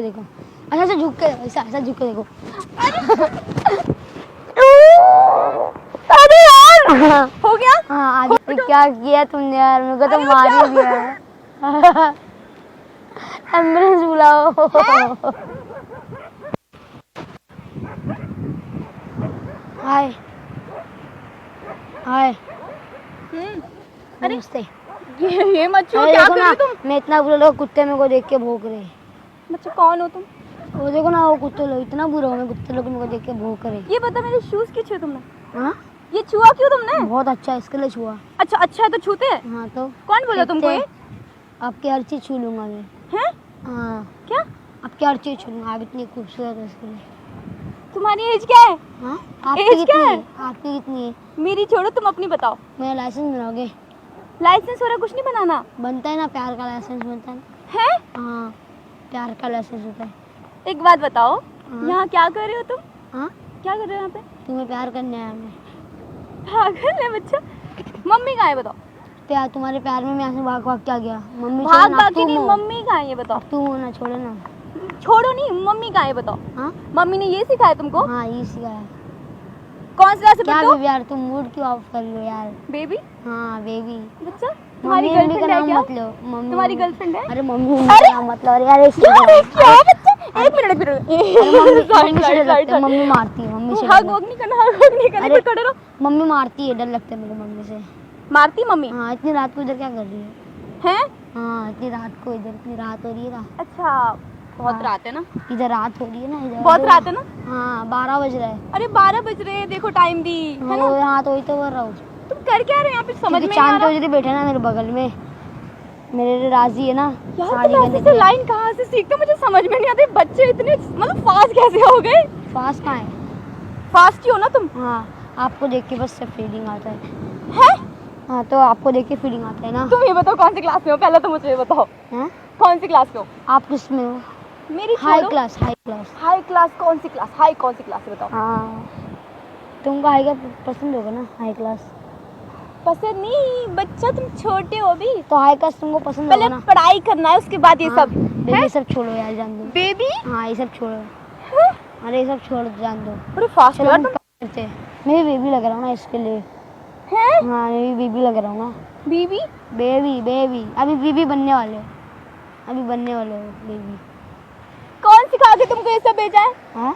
देखो ऐसा ऐसा झुक के ऐसा ऐसा झुक के देखो। अरे यार हाँ हो गया। हाँ आदित्य क्या किया तुमने यार, मेरे को तो मार ही दिया। एम्बुलेंस बुलाओ। हाय हाय अरे नमस्ते। ये मत छुओ, अरे क्या देखो कर ना, रहे हो तुम? मैं इतना बुरा लोग कुत्ते मेरे को देख के भौंक रहे। बच्चे कौन हो तुम? वो देखो ना, वो कुत्ते लोग इतना बुरा हो गए, कुत्ते लोग मेरे को देख के भौंक रहे। ये बता मेरे शूज क्यों छुए तुमने? हाँ ये छुआ क्यों तुमने? बहुत अच्छा है, इसके लिए छुआ। अच्छा अच्छा है तो छूते हैं। हाँ तो कौन बोला तुमको ये? आपकी हर चीज छू लूंगा मैं। हैं? हाँ क्या आपकी हर चीज छू लूंगा, आप इतनी खूबसूरत है इसके लिए। तुम्हारी एज क्या है? हाँ Age आपकी क्या कितनी है? है? आपकी कितनी है? मेरी छोड़ो, तुम अपनी बताओ। मेरा लाइसेंस बनाओगे? लाइसेंस वाला कुछ नहीं बनाना बनता है ना, प्यार का लाइसेंस बनता है ना। है। हाँ प्यार का लाइसेंस होता है। एक बात बताओ, हाँ? यहाँ क्या कर रहे हो तुम? हाँ क्या कर रहे हो यहाँ पे? तुम्हें प्यार करने आया मैं। पागल है बच्चा। मम्मी कहाँ है बताओ? प्यार, तुम्हारे प्यार में मैं यहाँ से भाग भाग क्या गया। मम्मी भाग छोड़ो ना, भाग के तुम नहीं, हो। मम्मी कहाँ है ये बताओ? अब तुम हो ना, छोड़ो ना। छोड़ो नहीं, मम्मी कहाँ है बताओ? हाँ मम्मी ने ये सिखाया तुमको? हाँ ये सिखाया। कौन सी क्लास से क्या पढ़ते हो? बेबी यार, तुम मूड क्यों ऑफ कर रहे हो यार। बेबी हाँ बेबी। बच्चा, तुम्हारी मम्मी मम्मी का गर्लफ्रेंड है नाम क्या? मत लो। मम्मी तुम्हारी मम्मी- गर्लफ्रेंड है? अरे मम्मी मम्मी का नाम मत लो। अरे यार ऐसे क्या क्या? क्या बच्चा? एक मिनट मम्मी से डर लगता है, मम्मी मारती है, मम्मी से डर हग लगता वग नहीं करना, हग वग नहीं करना, अरे- कुछ कर रहे हो? है। मम्मी मारती है, डर लगता है मेरे मम्मी से। मारती मम्मी हाँ इतनी रात को इधर क्या कर रही है? हैं? हाँ इतनी रात को इधर, इतनी रात हो रही है ना। अच्छा बहुत हाँ। रात है ना? इधर रात हो रही है ना इधर। बहुत रात है ना? हाँ 12 बज रहा है। अरे 12 बज रहे हैं, देखो टाइम दी है ना? हाँ तो वही तो बोल रहा हूँ। तुम कर क्या रहे हो यहाँ पे, समझ में नहीं आ चांद रहा। तो बैठे ना मेरे बगल में, मेरे राजी है ना यार शादी तुम करने ऐसे के से लिए। लाइन कहाँ से सीखते हो, मुझे समझ में नहीं आती। बच्चे इतने मतलब फास्ट कैसे हो गए? फास्ट कहाँ है? फास्ट ही हो ना तुम। हाँ आपको देख के बस फीलिंग आता है। हैं? हाँ तो आपको देख के फीलिंग आता है ना। तुम ये बताओ कौन सी क्लास में हो, पहले तो मुझे ये बताओ हैं? कौन सी क्लास में हो? आप किस में हो? मेरी हाई छोड़ो। Class, high class. High class कौन सी क्लास? हाई कौन सी क्लास है बताओ? हाँ तुमको हाई का पसंद होगा ना, हाई क्लास। पसंद नहीं बच्चा, तुम छोटे हो अभी। तो हाई क्लास तुमको पसंद पहले होगा ना। पढ़ाई करना है, उसके बाद ये हाँ, सब बेबी हैं? ये सब छोड़ो यार, जान दो। बेबी हाँ ये सब छोड़ो। हैं? अरे ये सब छोड़ जान दो। बड़े फास्ट हो चलो यार हम तुम। काम करते हैं। मैं भी बेबी लग रहा हूँ ना इसके लिए। हैं? हाँ मैं भी बेबी लग रहा हूँ ना। बीबी बेबी बेबी अभी बेबी बनने वाले हो, अभी बनने वाले हो बेबी। कौन सिखा के तुमको ये सब भेजा है? हाँ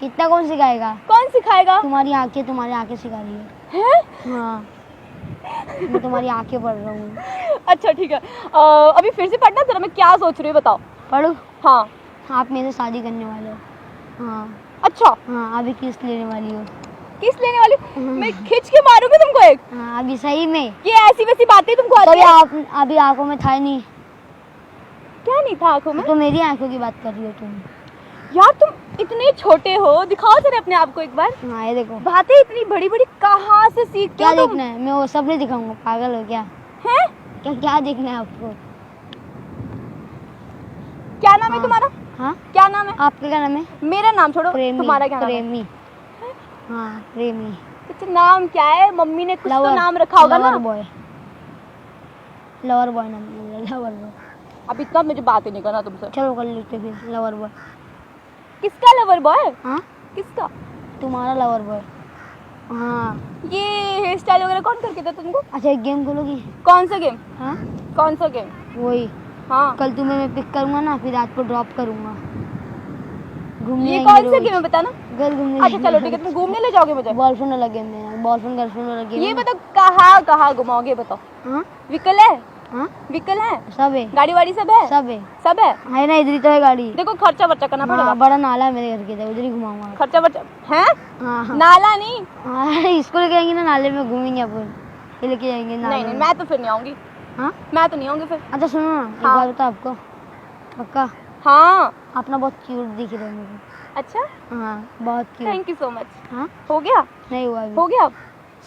इतना कौन सिखाएगा? कौन सिखाएगा? तुम्हारी आंखें सिखा रही है। हैं? हाँ मैं तुम्हारी आंखें पढ़ रहा हूँ। अच्छा ठीक है, अभी फिर से पढ़ना जरा, मैं क्या सोच रही हूँ बताओ। पढ़ो। हाँ आप मेरे से शादी करने वाले हो। हाँ अच्छा, हाँ अभी किस लेने वाली हो? किस लेने वाली हूँ? मैं खींच के मारूंगी तुमको एक। हाँ अभी सही में। ये ऐसी वैसी बातें तुमको तो आती अभी है? आप अभी आंखों में था ही नहीं, क्या नहीं था आंखों में? तो मेरी आंखों की बात कर रही हो तुम। यार तुम इतने छोटे हो, दिखाओ जरा अपने आप को एक बार। हाँ ये देखो। बातें इतनी बड़ी बड़ी कहाँ से सीखते क्या हो तुम? देखना है? मैं वो सब नहीं दिखाऊंगा, पागल हो क्या? हैं? क्या क्या देखना है आपको? क्या नाम है हाँ। तुम्हारा? हाँ क्या नाम है? आपका क्या नाम है? मेरा नाम छोड़ो, प्रेमी। तुम्हारा क्या नाम है? प्रेमी। हाँ प्रेमी। अच्छा नाम क्या है? मम्मी ने कुछ तो लवर, नाम रखा होगा ना? Lover boy. लवर बॉय नाम है, लवर बॉय। अब इतना मुझे बातें नहीं करना तुमसे। चलो कर लेते फिर लवर बॉय। किसका लवर बॉय? हाँ किसका? तुम्हारा लवर बॉय। हाँ ये हेयर स्टाइल वगैरह कौन करके देता तुमको? अच्छा एक गेम खोलोगी? कौन सा गेम? हाँ कौन सा गेम? वही, हाँ कल तुम्हें मैं पिक करूंगा ना, फिर रात को ड्रॉप करूंगा। घूमने ये जाएंगे कौन सा रोज। गेम है बताना? घर घूमने अच्छा चलो ठीक है, तुम घूमने ले जाओगे मुझे? बॉयफ्रेंड वाला गेम है, बॉयफ्रेंड गर्लफ्रेंड वाला गेम ये है। बताओ कहाँ कहाँ घुमाओगे बताओ? हाँ व्हीकल है? हाँ व्हीकल है? सब है, गाड़ी वाड़ी सब है? सब है। सब है? है ना, इधर ही तो है गाड़ी। देखो खर्चा वर्चा करना पड़ेगा। हाँ बड़ा नाला है मेरे घर के इधर, उधर ही घुमाऊंगा। खर्चा वर्चा है? हाँ हाँ नाला नहीं? हाँ स्कूल लेके जाएंगे ना, नाले में घूमेंगे अपन, ये लेके जाएंगे नाले नहीं नहीं, में। मैं तो फिर नहीं आऊंगी। हाँ मैं तो नहीं आऊंगी फिर। अच्छा सुनो ना, एक हाँ। बात बता आपको, पक्का हाँ आप ना बहुत क्यूट दिख रहे हो मेरे को। अच्छा, हाँ बहुत cute. Thank you so much. हाँ हो गया? नहीं हुआ अभी। हो गया?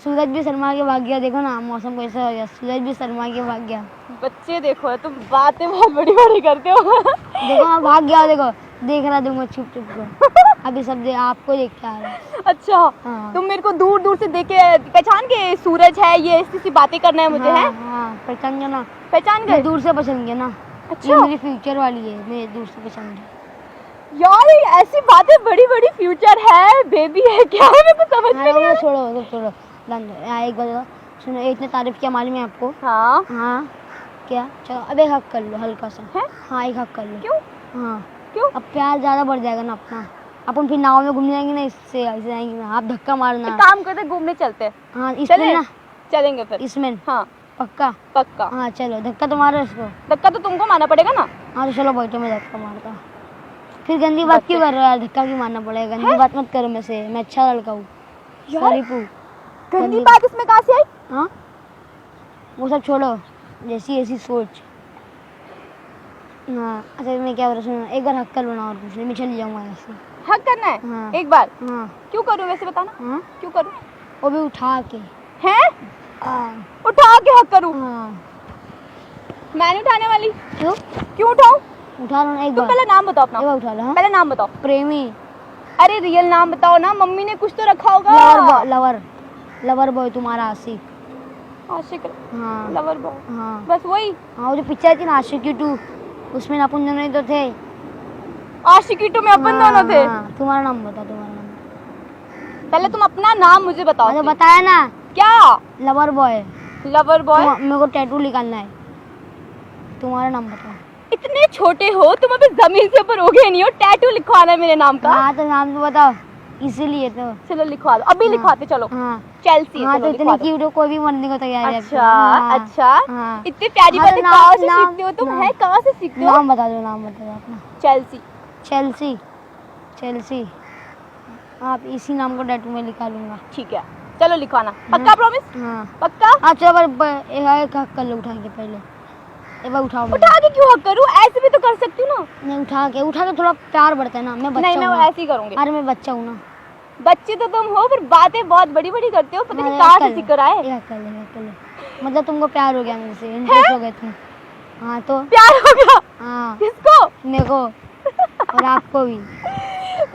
सूरज भी शर्मा के भाग गया, देखो ना मौसम कैसा हो गया, सूरज भी शर्मा के भाग गया। बच्चे देखो तुम बातें बहुत बड़ी बड़ी करते हो। देखो हाँ भाग गया, देखो देख रहा दूंगा छुप छुप को। अभी सब आपको देख के आ रहा है। अच्छा हाँ। तुम मेरे को दूर दूर से देख के पहचान के सूरज है ये, ऐसी सी बातें करना है मुझे? है हाँ पहचान गया ना, पहचान मैं गए? दूर से पहचान गया ना। ये मेरी फ्यूचर वाली है, मेरे दोस्त को समझो। यार ये ऐसी बातें, बड़ी बड़ी फ्यूचर है, बेबी है, क्या है, मेरे को समझ में नहीं आ रहा। छोड़ो छोड़ो, यहाँ एक बात सुनो, इतने तारीफ किया मालूम है आपको? हाँ हाँ क्या, चलो अब एक हक कर लो हल्का सा है। हाँ एक हक कर लो। क्यों? हाँ क्यों? अब प्यार ज़्यादा बढ़ जाएगा ना अपना, अपन फिर नाव में घूमने जाएंगे ना, इससे ऐसे जाएंगे ना, आप धक्का मारना। एक काम करते, घूमने चलते हैं। हाँ इसमें चले? ना, चलेंगे फिर। इसमें हाँ पक्का। पक्का। हाँ चलो, धक्का तो मारो इसको। धक्का तो तुमको मारना पड़ेगा ना। हाँ तो चलो बैठो, मैं धक्का मारता। फिर गंदी बात क्यों कर रहे हो यार, धक्का क्यों मारना पड़ेगा, गंदी बात मत करो मेरे से, मैं अच्छा लड़का हूँ। सॉरी पू। गंदी बात इसमें कहाँ से आई? हाँ वो सब छोड़ो, जैसी ऐसी सोच। हाँ अच्छा मैं क्या बोल रहा, सुनो एक बार हक कर लो ना, और कुछ नहीं, मैं चली जाऊँगा ऐसे। हक करना है? हाँ। एक बार। हाँ क्यों करूँ वैसे, बताना। हाँ क्यों करूँ? वो भी उठा के। हैं? हाँ उठा के हक करूँ? हाँ। मैं नहीं उठाने वाली। क्यों? क्यों उठाऊं? उठा लो ना एक तुम बार। पहले नाम बताओ अपना। एक बार उठा लो। हाँ पहले नाम बताओ। प्रेमी। अरे रियल नाम बताओ ना, मम्मी ने कुछ तो रखा होगा। लवर लवर बॉय तुम्हारा आशिक। आशिक? हाँ लवर बॉय? हाँ बस वही। हाँ वो जो पिक्चर थी ना आशिकी 2, उसमें अपन दोनों ही तो थे। आशिकी 2 में अपन दोनों थे। हाँ तुम्हारा नाम बताओ, तुम्हारा नाम। पहले तुम अपना नाम मुझे बताओ। हाँ तो बताया ना, क्या? Lover boy. Lover boy? मेरे को टैटू निकालना है, तुम्हारा नाम बताओ। इतने छोटे हो तुम, अभी जमीन से ऊपर उगे नहीं हो, टैटू लिखवाना है मेरे नाम का। हाँ तो नाम तो बताओ, इसीलिए तो। चलो लिखवा दो, अभी लिखवाते चलो। हाँ चेल्सी। हाँ तो इतनी क्यूट हो, कोई भी मरने को तैयार है। अच्छा हाँ, अच्छा। हाँ। इतनी प्यारी हाँ, तो बातें नाम- कहाँ से नाम- सीखते हो तुम? नाम- है कहाँ से सीखते हो? नाम बता दो, नाम बता दो अपना। चेल्सी। चेल्सी। चेल्सी, आप इसी नाम को टैटू में लिखा लूंगा। ठीक है चलो लिखवाना, पक्का? प्रॉमिस? हाँ पक्का? हाँ चलो एक हक कर लो, उठा के पहले एक बार उठाओ। उठा के क्यों हक करूँ, ऐसे भी तो कर सकती हूँ ना। नहीं उठा के थोड़ा प्यार बढ़ता है ना, मैं बच्चा नहीं मैं हूँ वो ना। ऐसे ही करूँगी। अरे मैं बच्चा हूँ ना। बच्चे तो तुम हो, पर बातें बहुत बड़ी बड़ी करते हो, पता नहीं हाँ, कहाँ कर से ले, सीख कर आए। एक कर ले। मतलब तुमको प्यार हो गया मेरे से, इंटरेस्ट हो गया तुम। हाँ तो प्यार हो गया? हाँ किसको? मेरे को और आपको भी।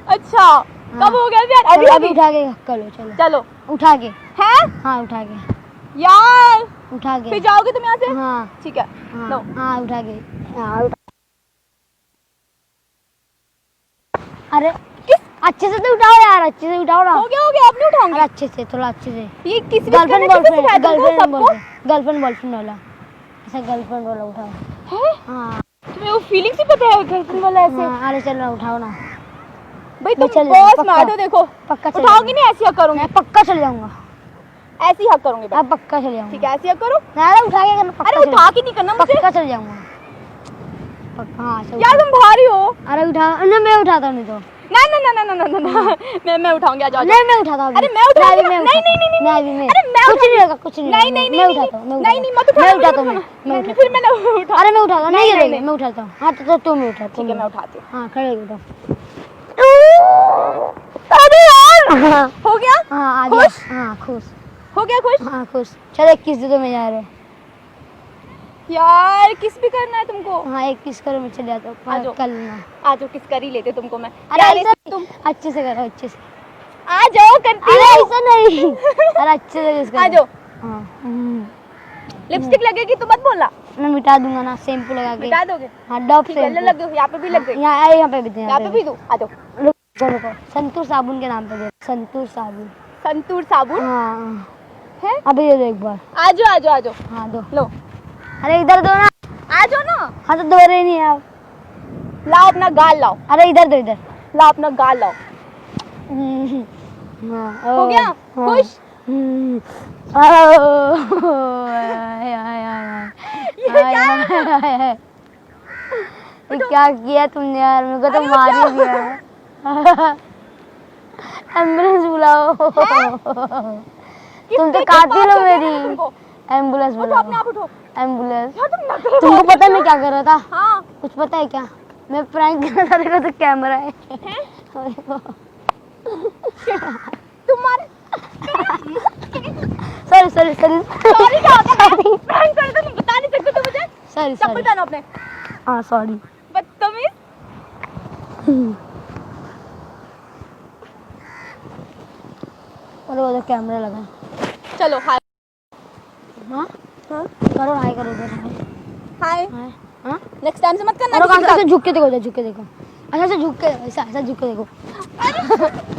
अच्छा कब हो गया प्यार? चलो अभी अभी उठा के हक कर लो, चलो चलो। उठा के। हैं? हाँ उठा के, यार उठा के। फिर जाओगे तुम यहाँ से? हाँ ठीक है लो। हाँ उठा के। हाँ अरे किस? अच्छे से तो उठाओ यार, अच्छे से उठाओ ना। हो गया, अब नहीं उठाऊंगी। अरे अच्छे से, थोड़ा अच्छे से। ये किस गर्लफ्रेंड बॉयफ्रेंड वाला, ऐसा गर्लफ्रेंड वाला उठाओ। है? हाँ तुम्हें वो फीलिंग से पता है गर्लफ्रेंड वाला ऐसे? हाँ अरे चलो उठाओ ना। भाई मैं तुम चल बहुत जाऊंगा, स्मार्ट हो, देखो पक्का चल उठाओगी नहीं, ऐसी हक करूंगी। मैं पक्का चल जाऊंगा, ऐसी हक करूंगी मैं पक्का चल जाऊंगा। ठीक है ऐसी हक करो। अरे उठा के करना, अरे उठा के नहीं करना मुझे। पक्का चल जाऊंगा पक्का। हाँ चल। यार तुम भारी हो। अरे उठा ना, मैं उठाता हूँ नहीं तो। ना मैं उठाऊंगी, आ जाओ। नहीं मैं उठाता हूँ। अरे मैं उठाऊंगी। नहीं नहीं अरे मैं कुछ नहीं होगा, कुछ नहीं। मैं उठाता हूँ, नहीं मत उठा। मैं उठाता हूँ, मैं उठाता फिर मैंने उठा। हूँ। अरे मैं उठाता हूँ, नहीं नहीं, नहीं मैं उठाता हूँ। हाँ तो तुम उठा। ठीक है मैं उठाती हूँ। हाँ खड़े हो उठो। अरे यार हो गया? हाँ आ खुश? गया। हाँ खुश हो गया खुश? हाँ खुश। चलो 21 दे दो, मैं जा रहा हूँ। यार किस भी करना है तुमको? हाँ एक किस करो, मैं चले जाता आ जाओ। हूँ कल ना। आ जाओ, किस कर ही लेते तुमको मैं। अरे यार ऐसा तुम अच्छे से करो, अच्छे से। आ जाओ, करती अरे हूँ। ऐसा नहीं। अरे अच्छे से किस करो। आ जाओ। हाँ लिपस्टिक लगेगी तो मत बोलना। मैं मिटा दूंगा ना, शैम्पू लगा के। मिटा दोगे? हाँ डब ठीक है लग गई, यहाँ पे भी लग गई। यहाँ पे भी दे, यहाँ पे भी दूँ? आ जाओ। रुको, संतूर साबुन के नाम पे दे, संतूर साबुन। संतूर साबुन हाँ है? अभी दे दो एक बार। आ जाओ। हाँ दो। लो अरे इधर दो ना। आ जाओ ना। हाँ तो दो रहे नहीं आप। लाओ अपना गाल लाओ। अरे इधर दो, इधर। लाओ अपना गाल लाओ। हाँ हो गया? हाँ। खुश? ये क्या किया तुमने यार, मेरे को तो अरे मार ही दिया। एम्बुलेंस बुलाओ। तुम तो कातिल हो मेरी। एम्बुलेंस उठो, बुलाओ। अपने आप उठो। एम्बुलेंस। यार तुम नखरे तुमको बहुत पता है करते मैं हो। क्या कर रहा था? हाँ कुछ पता है क्या? मैं प्रैंक कर रहा था, देखो तो कैमरा है। तुम्हारे सॉरी सॉरी क्या होता है? प्रैंक कर दो, तुम बता नहीं सकते तो मुझे। सॉरी चप्पल पहनो अपने। हाँ सॉरी। बदतमीज। और वो तो कैमरा लगा है। चलो हाय। हाँ हाँ करो, हाय करो उधर। हाय। हाय हाँ नेक्स्ट टाइम से मत करना और किसी के ऐसे साथ। झुक के देखो, झुक के देखो, ऐसा झुक के, ऐसा ऐसा झुक के देखो।